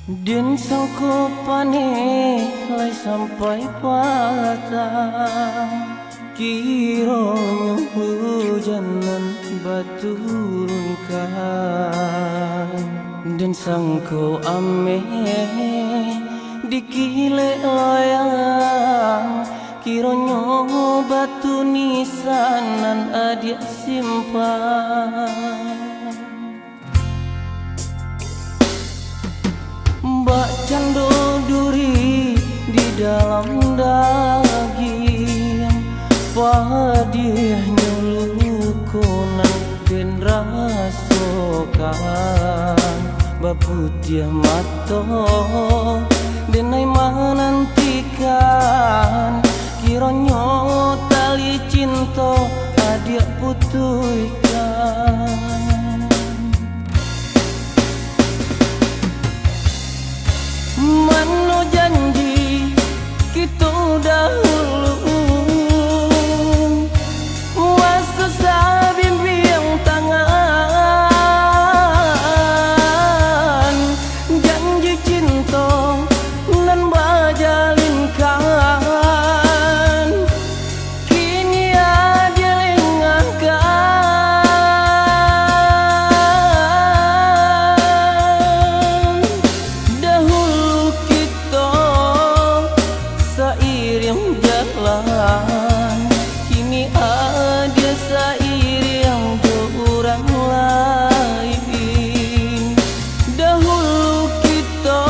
Din sangko pane lai sampai patang, kironyo hujanan baturunkan. Den sangko ame dikile loyang, kironyo batu nisanan adia simpan. Mbak cando duri di dalam daging, padihnya lukunan den rasokan. Baputiah mato denai manantikan, kironyo tali cinta adia putuikan. Mano janji kita dahulu, masa sabimbiang tangan, janji cinta nan bajalinkan, kini ada lengahkan. Dahulu kita seiring jalan, kini ada seiring orang lain. Dahulu kita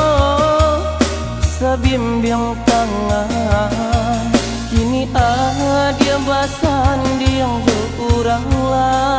sabimbiang tangan, kini ada basan yang orang lain.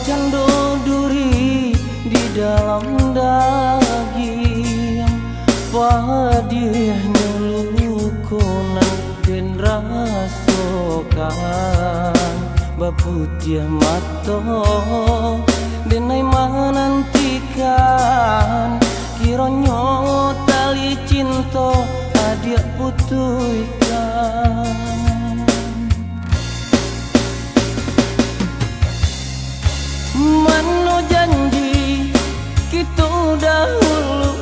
Cando duri di dalam daging, padihnya lukunan den rasokan. Baputiah mato denai manantikan, kironyo tali cinta adia putuikan. Mano janji kita dahulu,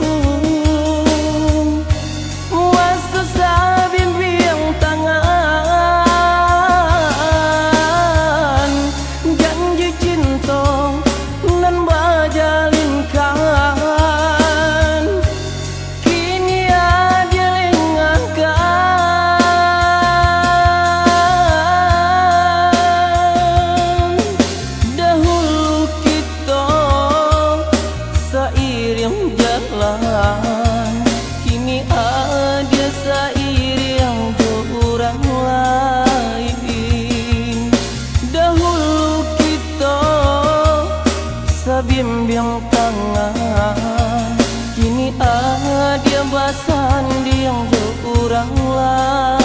masa sabimbiang tangan, janji cinta nan bajalinkan, kini ada lengahkan. Dahulu seiring jalan, kini ada seiring orang lain. Dahulu kita sabimbiang tangan, kini ada basan yang orang lain.